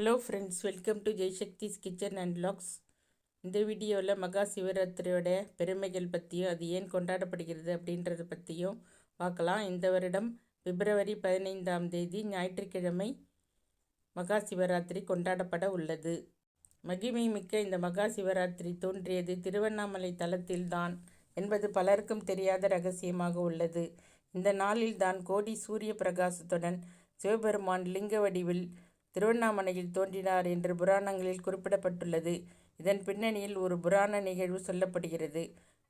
Hello friends, welcome to Jaisakthi's kitchen and vlogs. இந்த வீடியோவில் மகா சிவராத்திரியோட பெருமைகள் பற்றியும் அது ஏன் கொண்டாடப்படுகிறது அப்படின்றத பற்றியும் பார்க்கலாம். இந்த வருடம் பிப்ரவரி 15ஆம் தேதி ஞாயிற்றுக்கிழமை மகா சிவராத்திரி கொண்டாடப்பட உள்ளது. மகிமை மிக்க இந்த மகா சிவராத்திரி தோன்றியது திருவண்ணாமலை தலத்தில்தான் என்பது பலருக்கும் தெரியாத ரகசியமாக உள்ளது. இந்த நாளில் தான் கோடி சூரிய பிரகாசத்துடன் சிவபெருமான் லிங்க வடிவில் திருவண்ணாமலையில் தோன்றினார் என்று புராணங்களில் குறிப்பிடப்பட்டுள்ளது. இதன் பின்னணியில் ஒரு புராண நிகழ்வு சொல்லப்படுகிறது.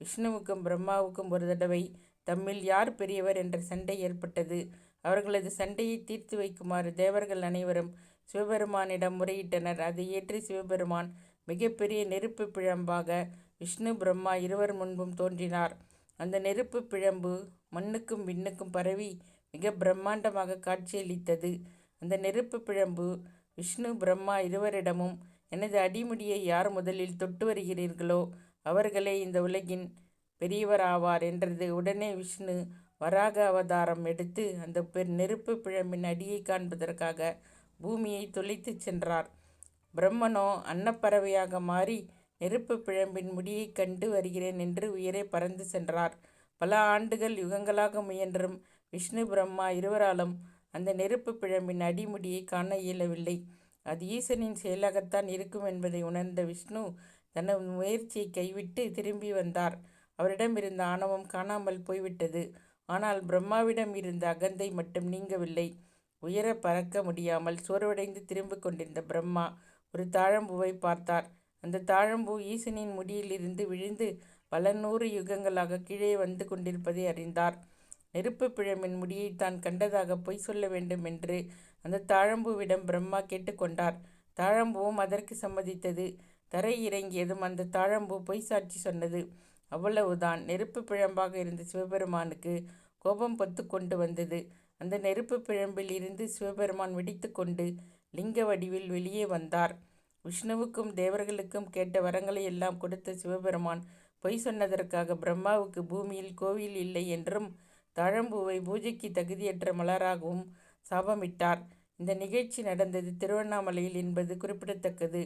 விஷ்ணுவுக்கும் பிரம்மாவுக்கும் ஒரு தடவை தம்மில் யார் பெரியவர் என்ற சண்டை ஏற்பட்டது. அவர்களது சண்டையை தீர்த்து வைக்குமாறு தேவர்கள் அனைவரும் சிவபெருமானிடம் முறையிட்டனர். அதை ஏற்றி சிவபெருமான் மிகப்பெரிய நெருப்பு பிழம்பாக விஷ்ணு பிரம்மா இருவர் முன்பும் தோன்றினார். அந்த நெருப்பு பிழம்பு மண்ணுக்கும் விண்ணுக்கும் பரவி மிக பிரம்மாண்டமாக காட்சியளித்தது. அந்த நெருப்பு பிழம்பு விஷ்ணு பிரம்மா இருவரிடமும், எனது அடிமுடியை யார் முதலில் தொட்டு வருகிறீர்களோ அவர்களே இந்த உலகின் பெரியவர் ஆவார் என்றது. உடனே விஷ்ணு வராக அவதாரம் எடுத்து அந்த நெருப்பு பிழம்பின் அடியை காண்பதற்காக பூமியை தொலைத்து சென்றார். பிரம்மனோ அன்னப்பறவையாக மாறி நெருப்பு பிழம்பின் முடியை கண்டு வருகிறேன் என்று உயரே பறந்து சென்றார். பல ஆண்டுகள் யுகங்களாக முயன்றும் விஷ்ணு பிரம்மா இருவராலும் அந்த நெருப்பு பிழம்பின் அடிமுடியை காண இயலவில்லை. அது ஈசனின் செயலாகத்தான் இருக்கும் என்பதை உணர்ந்த விஷ்ணு தனது முயற்சியை கைவிட்டு திரும்பி வந்தார். அவரிடம் இருந்த ஆணவம் காணாமல் போய்விட்டது. ஆனால் பிரம்மாவிடம் இருந்த அகந்தை மட்டும் நீங்கவில்லை. உயர பறக்க முடியாமல் சோர்வடைந்து திரும்பிக் கொண்டிருந்த பிரம்மா ஒரு தாழம்பூவை பார்த்தார். அந்த தாழம்பூ ஈசனின் முடியிலிருந்து விழுந்து பல 100 யுகங்களாக கீழே வந்து கொண்டிருப்பதை அறிந்தார். நெருப்பு பிழம்பின் முடியை தான் கண்டதாக பொய் சொல்ல வேண்டும் என்று அந்த தாழம்பூவிடம் பிரம்மா கேட்டுக்கொண்டார். தாழம்பூவும் அதற்கு சம்மதித்தது. தரை இறங்கியதும் அந்த தாழம்பூ பொய் சாட்சி சொன்னது. அவ்வளவுதான். நெருப்பு பிழம்பாக இருந்த சிவபெருமானுக்கு கோபம் பொத்து கொண்டு வந்தது. அந்த நெருப்பு பிழம்பில் இருந்து சிவபெருமான் வெடித்து கொண்டு லிங்க வடிவில் வெளியே வந்தார். விஷ்ணுவுக்கும் தேவர்களுக்கும் கேட்ட வரங்களை எல்லாம் கொடுத்த சிவபெருமான் பொய் சொன்னதற்காக பிரம்மாவுக்கு பூமியில் கோவில் இல்லை என்றும் தாழம்பூவை பூஜைக்கு தகுதியற்ற மலராகவும் சாபமிட்டார். இந்த நிகழ்ச்சி நடந்தது திருவண்ணாமலையில் என்பது குறிப்பிடத்தக்கது.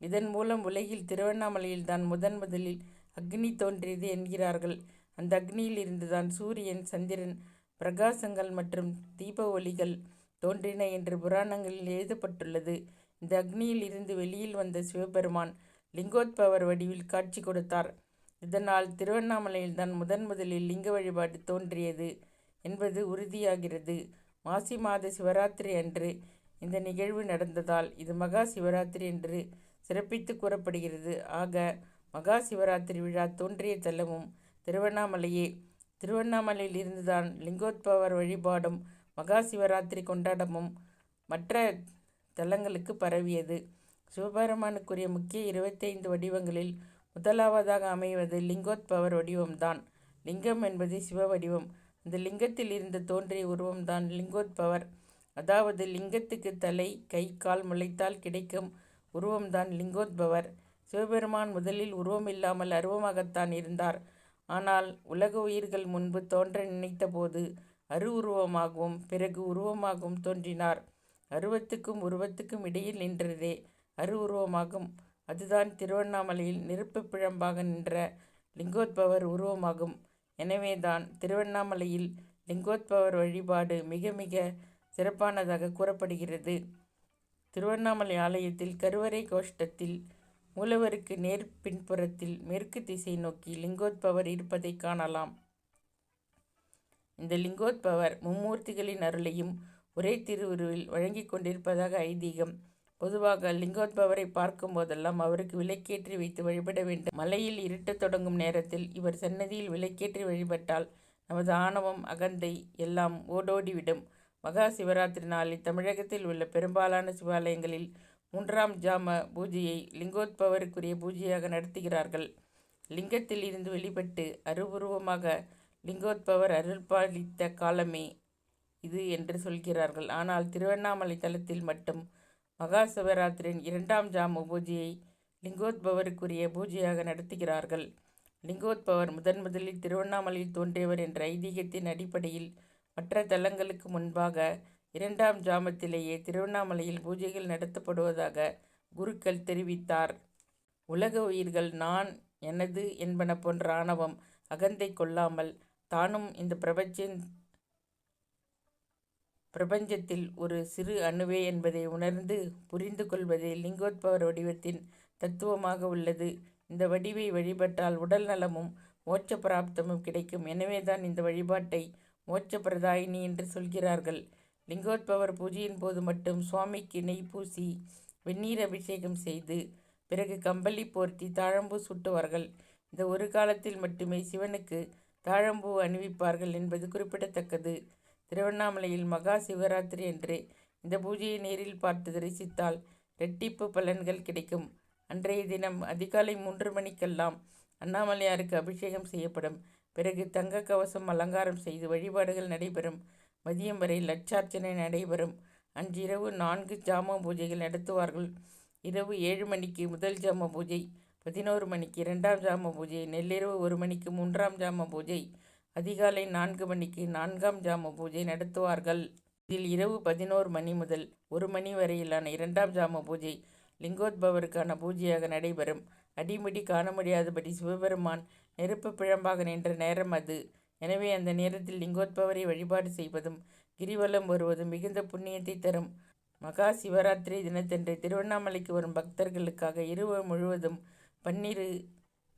இதன் மூலம் உலகில் திருவண்ணாமலையில் தான் முதலில் அக்னி தோன்றியது என்கிறார்கள். அந்த அக்னியில் இருந்துதான் சூரியன், சந்திரன், பிரகாசங்கள் மற்றும் தீப ஒளிகள் தோன்றின என்று புராணங்களில் எழுதப்பட்டுள்ளது. இந்த அக்னியில் இருந்து வெளியில் வந்த சிவபெருமான் லிங்கோத்பவர் வடிவில் காட்சி கொடுத்தார். இதனால் திருவண்ணாமலையில் தான் முதலில் லிங்க வழிபாடு தோன்றியது என்பது உறுதியாகிறது. மாசி மாத சிவராத்திரி அன்று இந்த நிகழ்வு நடந்ததால் இது மகா சிவராத்திரி என்று சிறப்பித்து கூறப்படுகிறது. ஆக மகா சிவராத்திரி விழா தோன்றிய தலமும் திருவண்ணாமலையே. திருவண்ணாமலையில் இருந்துதான் லிங்கோத்பவர் வழிபாடும் மகா சிவராத்திரி கொண்டாடமும் மற்ற தலங்களுக்கு பரவியது. சிவபெருமானுக்குரிய முக்கிய 25 வடிவங்களில் முதலாவதாக அமைவது லிங்கோத்பவர் வடிவம்தான். லிங்கம் என்பது சிவ வடிவம். அந்த லிங்கத்தில் இருந்து தோன்றிய உருவம்தான் லிங்கோத்பவர். அதாவது லிங்கத்துக்கு தலை, கை, கால் முளைத்தால் கிடைக்கும் உருவம்தான் லிங்கோத்பவர். சிவபெருமான் முதலில் உருவமில்லாமல் அருவமாகத்தான் இருந்தார். ஆனால் உலக உயிர்கள் முன்பு தோன்ற நினைத்த போது உருவமாகவும் பிறகு உருவமாகவும் தோன்றினார். அருவத்துக்கும் உருவத்துக்கும் இடையில் நின்றதே உருவமாகும். அதுதான் திருவண்ணாமலையில் நெருப்பு பிழம்பாக நின்ற லிங்கோத்பவர் உருவமாகும். எனவேதான் திருவண்ணாமலையில் லிங்கோத்பவர் வழிபாடு மிக மிக சிறப்பானதாக கூறப்படுகிறது. திருவண்ணாமலை ஆலயத்தில் கருவறை கோஷ்டத்தில் மூலவருக்கு நேர் பின்புறத்தில் மேற்கு திசை நோக்கி லிங்கோத்பவர் இருப்பதை காணலாம். இந்த லிங்கோத்பவர் மும்மூர்த்திகளின் அருளையும் ஒரே திருவுருவில் வழங்கி கொண்டிருப்பதாக ஐதீகம். பொதுவாக லிங்கோத்பவரை பார்க்கும் போதெல்லாம் அவருக்கு விளக்கேற்றி வைத்து வழிபட வேண்டும். மலையில் இருட்டத் தொடங்கும் நேரத்தில் இவர் சன்னதியில் விளக்கேற்றி வழிபட்டால் நமது ஆணவம், அகந்தை எல்லாம் ஓடோடிவிடும். மகா சிவராத்திரி நாளில் தமிழகத்தில் உள்ள பெரும்பாலான சிவாலயங்களில் 3ஆம் ஜாம பூஜையை லிங்கோத்பவருக்குரிய பூஜையாக நடத்துகிறார்கள். லிங்கத்தில் இருந்து வெளிப்பட்டு அருவுருவமாக லிங்கோத்பவர் அருள்பாலித்த காலமே இது என்று சொல்கிறார்கள். ஆனால் திருவண்ணாமலை தலத்தில் மட்டும் மகா சிவராத்திரியின் 2ஆம் ஜாம பூஜையை லிங்கோத்பவருக்குரிய பூஜையாக நடத்துகிறார்கள். லிங்கோத்பவர் முதலில் திருவண்ணாமலையில் தோன்றியவர் என்ற ஐதீகத்தின் அடிப்படையில் மற்ற தலங்களுக்கு முன்பாக 2ஆம் ஜாமத்திலேயே திருவண்ணாமலையில் பூஜைகள் நடத்தப்படுவதாக குருக்கள் தெரிவித்தார். உலக உயிர்கள் நான், எனது என்பன போன்ற ஆணவம், அகந்தை கொள்ளாமல் தானும் இந்த பிரபஞ்சத்தில் ஒரு சிறு அணுவே என்பதை உணர்ந்து புரிந்து கொள்வதே லிங்கோத்பவர் வடிவத்தின் தத்துவமாக உள்ளது. இந்த வடிவை வழிபட்டால் உடல் நலமும் மோட்ச பிராப்தமும் கிடைக்கும். எனவேதான் இந்த வழிபாட்டை மோட்ச பிரதாயினி என்று சொல்கிறார்கள். லிங்கோத்பவர் பூஜையின் போது மட்டும் சுவாமிக்கு நெய் பூசி வெந்நீர் அபிஷேகம் செய்து பிறகு கம்பளி போர்த்தி தாழம்பூ சூட்டுவார்கள். இந்த ஒரு காலத்தில் மட்டுமே சிவனுக்கு தாழம்பூ அணிவிப்பார்கள் என்பது குறிப்பிடத்தக்கது. திருவண்ணாமலையில் மகா சிவராத்திரி அன்று இந்த பூஜையை நேரில் பார்த்து தரிசித்தால் இரட்டிப்பு பலன்கள் கிடைக்கும். அன்றைய தினம் அதிகாலை 3 மணிக்கெல்லாம் அண்ணாமலையாருக்கு அபிஷேகம் செய்யப்படும். பிறகு தங்க கவசம் அலங்காரம் செய்து வழிபாடுகள் நடைபெறும். மதியம் வரை லட்சார்ச்சனை நடைபெறும். அன்று இரவு 4 ஜாம பூஜைகள் நடத்துவார்கள். இரவு 7 மணிக்கு முதல் ஜாம பூஜை, 11 மணிக்கு 2ஆம் ஜாம பூஜை, நள்ளிரவு 1 மணிக்கு 3ஆம் ஜாம பூஜை, அதிகாலை 4 மணிக்கு 4ஆம் ஜாம பூஜை நடத்துவார்கள். இதில் இரவு 11 மணி முதல் 1 மணி வரையிலான 2ஆம் ஜாம பூஜை லிங்கோத்பவருக்கான பூஜையாக நடைபெறும். அடிமுடி காண முடியாதபடி சிவபெருமான் நெருப்பு பிழம்பாக நின்ற நேரம் அது. எனவே அந்த நேரத்தில் லிங்கோத்பவரை வழிபாடு செய்வதும் கிரிவலம் வருவதும் மிகுந்த புண்ணியத்தை தரும். மகா சிவராத்திரி தினத்தன்று திருவண்ணாமலைக்கு வரும் பக்தர்களுக்காக இரவு முழுவதும் 12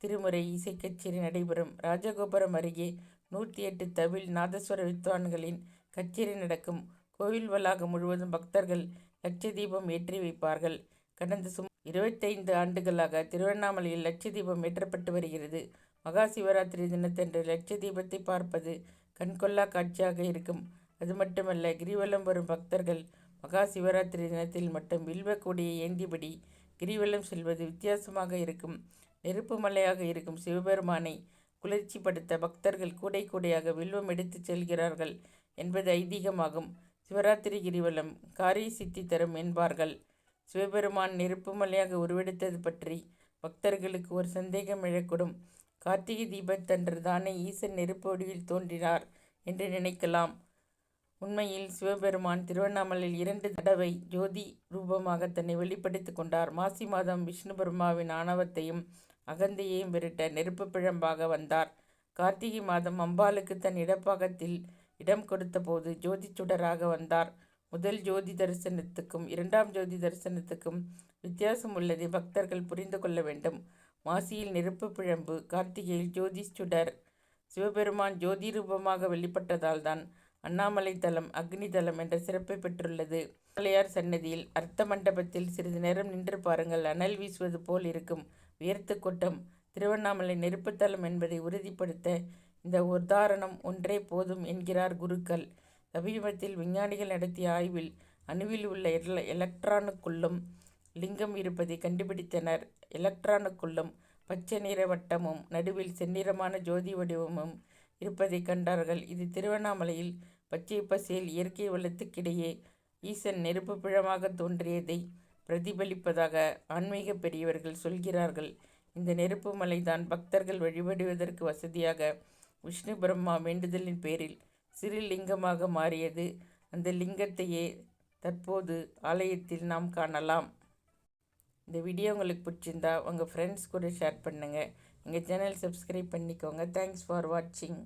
திருமுறை இசை கச்சேரி நடைபெறும். ராஜகோபுரம் அருகே 108 தவில் நாதஸ்வர வித்வான்களின் கச்சேரி நடக்கும். கோவில் வளாகம் முழுவதும் பக்தர்கள் லட்ச தீபம் ஏற்றி வைப்பார்கள். கடந்த 25 ஆண்டுகளாக திருவண்ணாமலையில் லட்ச தீபம் ஏற்றப்பட்டு வருகிறது. மகா சிவராத்திரி தினத்தன்று லட்ச தீபத்தை பார்ப்பது கண்கொள்ளா காட்சியாக இருக்கும். அது மட்டுமல்ல, கிரிவலம் வரும் பக்தர்கள் மகா சிவராத்திரி தினத்தில் மட்டும் வில்வ கொடியை ஏந்தியபடி கிரிவலம் செல்வது வித்தியாசமாக இருக்கும். நெருப்பு மலையாக இருக்கும் சிவபெருமானை குளிர்ச்சிப்படுத்த பக்தர்கள் கூடை கூடையாக வில்வம் எடுத்துச் செல்கிறார்கள் என்பது ஐதீகமாகும். சிவராத்திரி கிரிவலம் காரிய சித்தி தரும் என்பார்கள். சிவபெருமான் நெருப்பு மலையாக உருவெடுத்தது பற்றி பக்தர்களுக்கு ஒரு சந்தேகம் எழக்கூடும். கார்த்திகை தீபத்தன்று தானே ஈசன் நெருப்பு வடிவில் தோன்றினார் என்று நினைக்கலாம். உண்மையில் சிவபெருமான் திருவண்ணாமலையில் 2 தடவை ஜோதி ரூபமாக தன்னை வெளிப்படுத்தி கொண்டார். மாசி மாதம் விஷ்ணு பிரம்மாவின் ஆணவத்தையும் அகந்தையையும் விரட்ட நெருப்பு பிழம்பாக வந்தார். கார்த்திகை மாதம் அம்பாளுக்கு தன் இடப்பாகத்தில் இடம் கொடுத்த போது ஜோதி சுடராக வந்தார். முதல் ஜோதி தரிசனத்துக்கும் 2ஆம் ஜோதி தரிசனத்துக்கும் வித்தியாசம் உள்ளதை பக்தர்கள் புரிந்து கொள்ள வேண்டும். மாசியில் நெருப்பு பிழம்பு, கார்த்திகையில் ஜோதி சுடர். சிவபெருமான் ஜோதி ரூபமாக வெளிப்பட்டதால் தான் அண்ணாமலை தலம் அக்னி தலம் என்ற சிறப்பை பெற்றுள்ளது. அண்ணாமலையார் சன்னதியில் அர்த்த மண்டபத்தில் சிறிது நேரம் நின்று பாருங்கள். அனல் வீசுவது போல் இருக்கும். வியர்த்து கொட்டும். திருவண்ணாமலை நெருப்பு தலம் என்பதை உறுதிப்படுத்த இந்த உதாரணம் ஒன்றே போதும் என்கிறார் குருக்கள். சமீபத்தில் விஞ்ஞானிகள் நடத்திய ஆய்வில் அணுவில் உள்ள எலக்ட்ரானுக்குள்ளும் லிங்கம் இருப்பதை கண்டுபிடித்தனர். எலக்ட்ரானுக்குள்ளும் பச்சை நிற வட்டமும் நடுவில் செந்நிறமான ஜோதி வடிவமும் இருப்பதை கண்டார்கள். இது திருவண்ணாமலையில் பச்சை பசேல் இயற்கை வளத்துக்கிடையே ஈசன் நெருப்பு பிழமாக தோன்றியதை பிரதிபலிப்பதாக ஆன்மீக பெரியவர்கள் சொல்கிறார்கள். இந்த நெருப்பு மலைதான் பக்தர்கள் வழிபடுவதற்கு வசதியாக விஷ்ணு பிரம்மா வேண்டுதலின் பேரில் சிறு லிங்கமாக மாறியது. அந்த லிங்கத்தையே தற்போது ஆலயத்தில் நாம் காணலாம். இந்த வீடியோ உங்களுக்கு பிடிச்சிருந்தா உங்கள் ஃப்ரெண்ட்ஸ் கூட ஷேர் பண்ணுங்கள். எங்கள் சேனல் சப்ஸ்கிரைப் பண்ணிக்கோங்க. தேங்க்ஸ் ஃபார் வாட்சிங்.